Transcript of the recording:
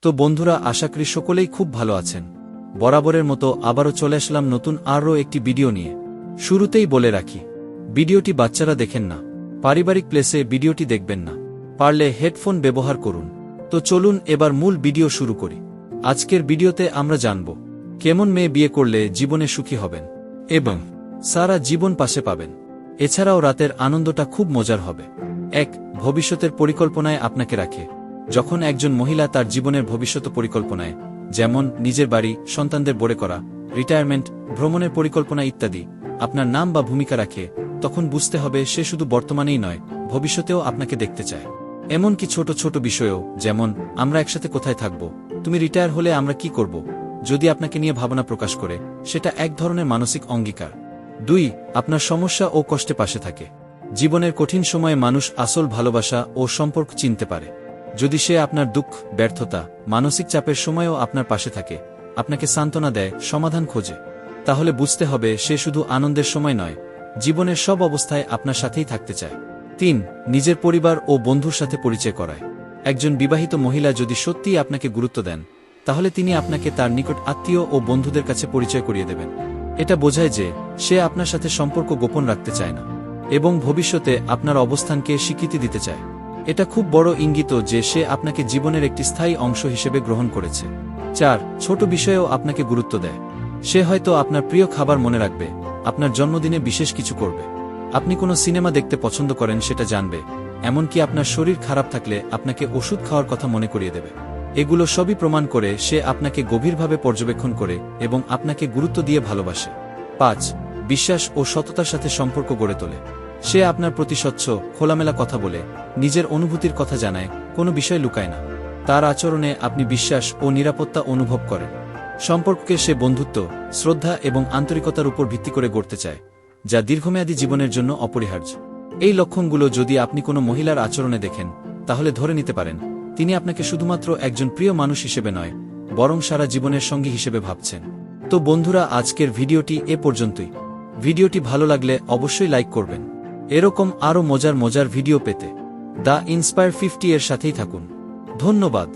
তো বন্ধুরা, আশা করি সকলেই খুব ভালো আছেন। বরাবরের মতো আবারও চলে আসলাম নতুন আরও একটি ভিডিও নিয়ে। শুরুতেই বলে রাখি, ভিডিওটি বাচ্চারা দেখেন না, পারিবারিক প্লেসে ভিডিওটি দেখবেন না, পারলে হেডফোন ব্যবহার করুন। তো চলুন এবার মূল ভিডিও শুরু করি। আজকের ভিডিওতে আমরা জানব কেমন মেয়ে বিয়ে করলে জীবনে সুখী হবেন এবং সারা জীবন পাশে পাবেন। এছাড়াও রাতের আনন্দটা খুব মজার হবে। ভবিষ্যতের পরিকল্পনায় আপনাকে রাখে। যখন একজন মহিলা তার জীবনের ভবিষ্যৎ পরিকল্পনায়, যেমন নিজের বাড়ি, সন্তানদের বড় করা, রিটায়ারমেন্ট, ভ্রমণের পরিকল্পনা ইত্যাদি আপনার নাম বা ভূমিকা রাখে, তখন বুঝতে হবে সে শুধু বর্তমানেই নয়, ভবিষ্যতেও আপনাকে দেখতে চায়। এমনকি ছোট ছোট বিষয়েও, যেমন আমরা একসাথে কোথায় থাকব, তুমি রিটায়ার হলে আমরা কি করব, যদি আপনাকে নিয়ে ভাবনা প্রকাশ করে, সেটা এক ধরনের মানসিক অঙ্গীকার। আপনার সমস্যা ও কষ্টে পাশে থাকে। জীবনের কঠিন সময়ে মানুষ আসল ভালোবাসা ও সম্পর্ক চিনতে পারে। যদি সে আপনার দুঃখ, ব্যর্থতা, মানসিক চাপের সময়ও আপনার পাশে থাকে, আপনাকে সান্ত্বনা দেয়, সমাধান খোঁজে, তাহলে বুঝতে হবে সে শুধু আনন্দের সময় নয়, জীবনের সব অবস্থায় আপনার সাথেই থাকতে চায়। নিজের পরিবার ও বন্ধুর সাথে পরিচয় করায়। একজন বিবাহিত মহিলা যদি সত্যিই আপনাকে গুরুত্ব দেন, তাহলে তিনি আপনাকে তার নিকট আত্মীয় ও বন্ধুদের কাছে পরিচয় করিয়ে দেবেন। এটা বোঝায় যে সে আপনার সাথে সম্পর্ক গোপন রাখতে চায় না এবং ভবিষ্যতে আপনার অবস্থানকে স্বীকৃতি দিতে চায়। এটা খুব বড় ইঙ্গিত যে সে আপনাকে জীবনের একটি স্থায়ী অংশ হিসেবে গ্রহণ করেছে। ছোট বিষয়েও আপনাকে গুরুত্ব দেয়। সে হয়তো আপনার প্রিয় খাবার মনে রাখবে, আপনার জন্মদিনে বিশেষ কিছু করবে, আপনি কোনো সিনেমা দেখতে পছন্দ করেন সেটা জানবে, এমনকি আপনার শরীর খারাপ থাকলে আপনাকে ওষুধ খাওয়ার কথা মনে করিয়ে দেবে। এগুলো সবই প্রমাণ করে সে আপনাকে গভীরভাবে পর্যবেক্ষণ করে এবং আপনাকে গুরুত্ব দিয়ে ভালোবাসে। বিশ্বাস ও সততার সাথে সম্পর্ক গড়ে তোলে। সে আপনার প্রতি স্বচ্ছ, খোলামেলা কথা বলে, নিজের অনুভূতির কথা জানায়, কোনো বিষয় লুকায় না। তার আচরণে আপনি বিশ্বাস ও নিরাপত্তা অনুভব করেন। সম্পর্ককে সে বন্ধুত্ব, শ্রদ্ধা এবং আন্তরিকতার উপর ভিত্তি করে গড়তে চায়, যা দীর্ঘমেয়াদী জীবনের জন্য অপরিহার্য। এই লক্ষণগুলো যদি আপনি কোনো মহিলার আচরণে দেখেন, তাহলে ধরে নিতে পারেন তিনি আপনাকে শুধুমাত্র একজন প্রিয় মানুষ হিসেবে নয়, বরং সারা জীবনের সঙ্গী হিসেবে ভাবছেন। তো বন্ধুরা, আজকের ভিডিওটি এ পর্যন্তই। ভিডিওটি ভালো লাগলে অবশ্যই লাইক করবেন। এরকম আরও মজার ভিডিও পেতে দ্য ইন্সপায়ার 50 এর সাথেই থাকুন। ধন্যবাদ।